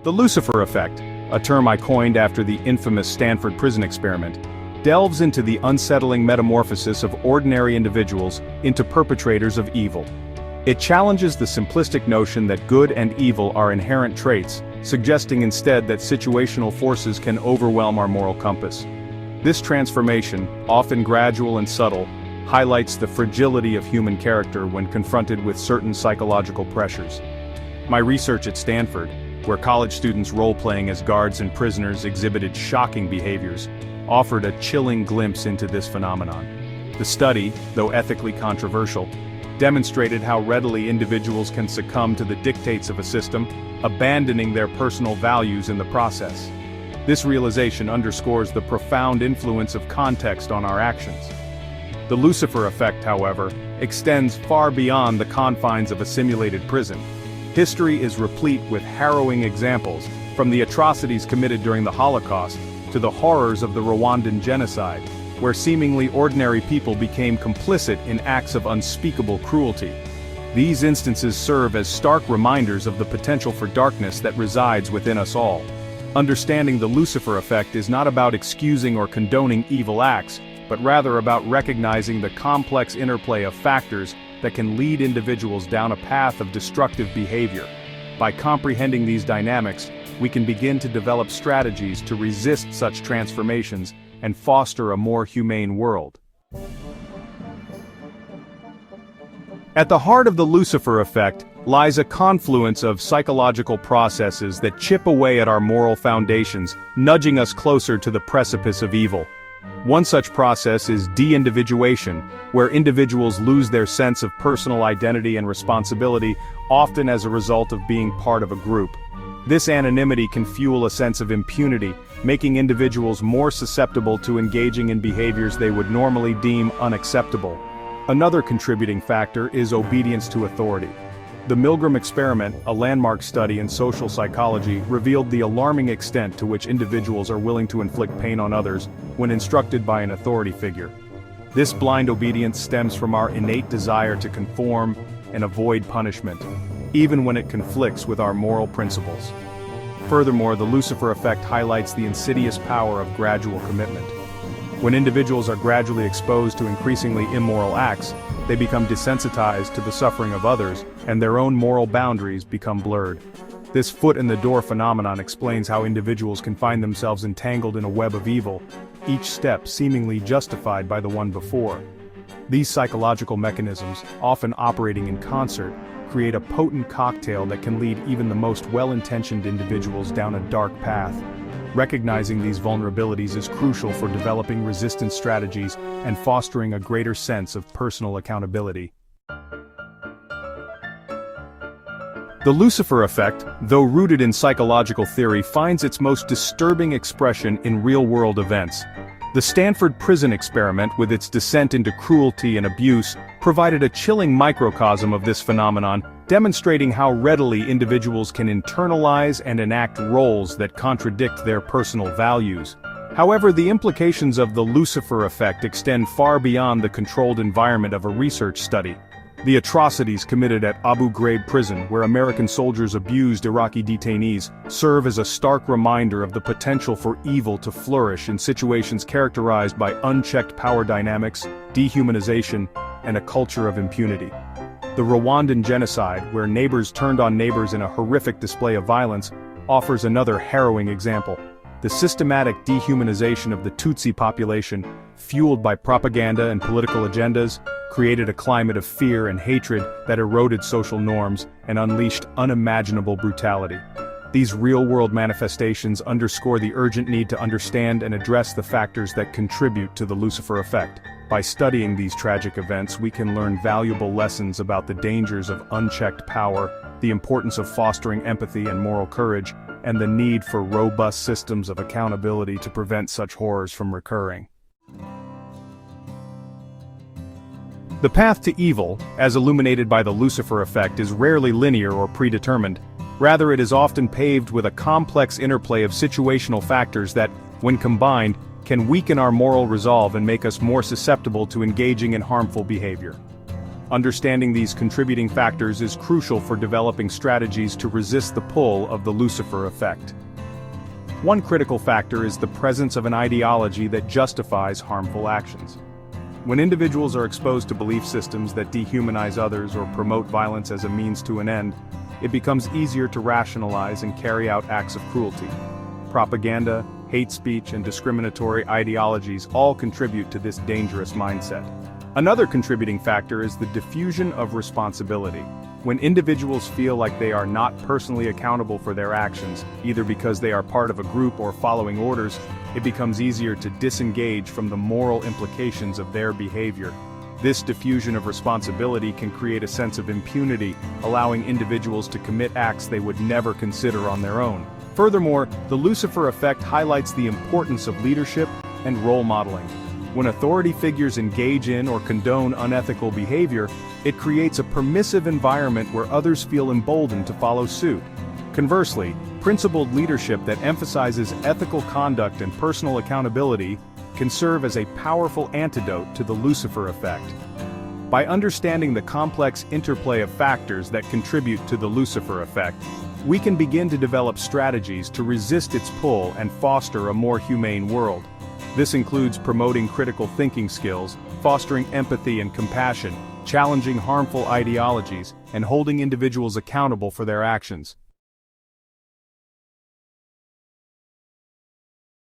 The Lucifer effect, a term I coined after the infamous Stanford prison experiment, delves into the unsettling metamorphosis of ordinary individuals into perpetrators of evil. It challenges the simplistic notion that good and evil are inherent traits, suggesting instead that situational forces can overwhelm our moral compass. This transformation, often gradual and subtle, highlights the fragility of human character when confronted with certain psychological pressures. My research at Stanford, where college students role-playing as guards and prisoners exhibited shocking behaviors, offered a chilling glimpse into this phenomenon. The study, though ethically controversial, demonstrated how readily individuals can succumb to the dictates of a system, abandoning their personal values in the process. This realization underscores the profound influence of context on our actions. The Lucifer effect, however, extends far beyond the confines of a simulated prison. History is replete with harrowing examples, from the atrocities committed during the Holocaust to the horrors of the Rwandan genocide, where seemingly ordinary people became complicit in acts of unspeakable cruelty. These instances serve as stark reminders of the potential for darkness that resides within us all. Understanding the Lucifer effect is not about excusing or condoning evil acts, but rather about recognizing the complex interplay of factors that can lead individuals down a path of destructive behavior. By comprehending these dynamics, we can begin to develop strategies to resist such transformations and foster a more humane world. At the heart of the Lucifer effect lies a confluence of psychological processes that chip away at our moral foundations, nudging us closer to the precipice of evil. One such process is de-individuation, where individuals lose their sense of personal identity and responsibility, often as a result of being part of a group. This anonymity can fuel a sense of impunity, making individuals more susceptible to engaging in behaviors they would normally deem unacceptable. Another contributing factor is obedience to authority. The Milgram experiment, a landmark study in social psychology, revealed the alarming extent to which individuals are willing to inflict pain on others when instructed by an authority figure. This blind obedience stems from our innate desire to conform and avoid punishment, even when it conflicts with our moral principles. Furthermore, the Lucifer effect highlights the insidious power of gradual commitment. When individuals are gradually exposed to increasingly immoral acts, they become desensitized to the suffering of others, and their own moral boundaries become blurred. This foot-in-the-door phenomenon explains how individuals can find themselves entangled in a web of evil, each step seemingly justified by the one before. These psychological mechanisms, often operating in concert, create a potent cocktail that can lead even the most well-intentioned individuals down a dark path. Recognizing these vulnerabilities is crucial for developing resistance strategies and fostering a greater sense of personal accountability. The Lucifer effect, though rooted in psychological theory, finds its most disturbing expression in real-world events. The Stanford prison experiment, with its descent into cruelty and abuse, provided a chilling microcosm of this phenomenon, demonstrating how readily individuals can internalize and enact roles that contradict their personal values. However, the implications of the Lucifer effect extend far beyond the controlled environment of a research study. The atrocities committed at Abu Ghraib prison, where American soldiers abused Iraqi detainees, serve as a stark reminder of the potential for evil to flourish in situations characterized by unchecked power dynamics, dehumanization, and a culture of impunity. The Rwandan genocide, where neighbors turned on neighbors in a horrific display of violence, offers another harrowing example. The systematic dehumanization of the Tutsi population, fueled by propaganda and political agendas, created a climate of fear and hatred that eroded social norms and unleashed unimaginable brutality. These real-world manifestations underscore the urgent need to understand and address the factors that contribute to the Lucifer effect. By studying these tragic events, we can learn valuable lessons about the dangers of unchecked power, the importance of fostering empathy and moral courage, and the need for robust systems of accountability to prevent such horrors from recurring. The path to evil, as illuminated by the Lucifer effect, is rarely linear or predetermined. Rather, it is often paved with a complex interplay of situational factors that, when combined, can weaken our moral resolve and make us more susceptible to engaging in harmful behavior. Understanding these contributing factors is crucial for developing strategies to resist the pull of the Lucifer effect. One critical factor is the presence of an ideology that justifies harmful actions. When individuals are exposed to belief systems that dehumanize others or promote violence as a means to an end, it becomes easier to rationalize and carry out acts of cruelty. Propaganda, hate speech, and discriminatory ideologies all contribute to this dangerous mindset. Another contributing factor is the diffusion of responsibility. When individuals feel like they are not personally accountable for their actions, either because they are part of a group or following orders, it becomes easier to disengage from the moral implications of their behavior. This diffusion of responsibility can create a sense of impunity, allowing individuals to commit acts they would never consider on their own. Furthermore, the Lucifer effect highlights the importance of leadership and role modeling. When authority figures engage in or condone unethical behavior, it creates a permissive environment where others feel emboldened to follow suit. Conversely, principled leadership that emphasizes ethical conduct and personal accountability can serve as a powerful antidote to the Lucifer effect. By understanding the complex interplay of factors that contribute to the Lucifer effect, we can begin to develop strategies to resist its pull and foster a more humane world. This includes promoting critical thinking skills, fostering empathy and compassion, challenging harmful ideologies, and holding individuals accountable for their actions.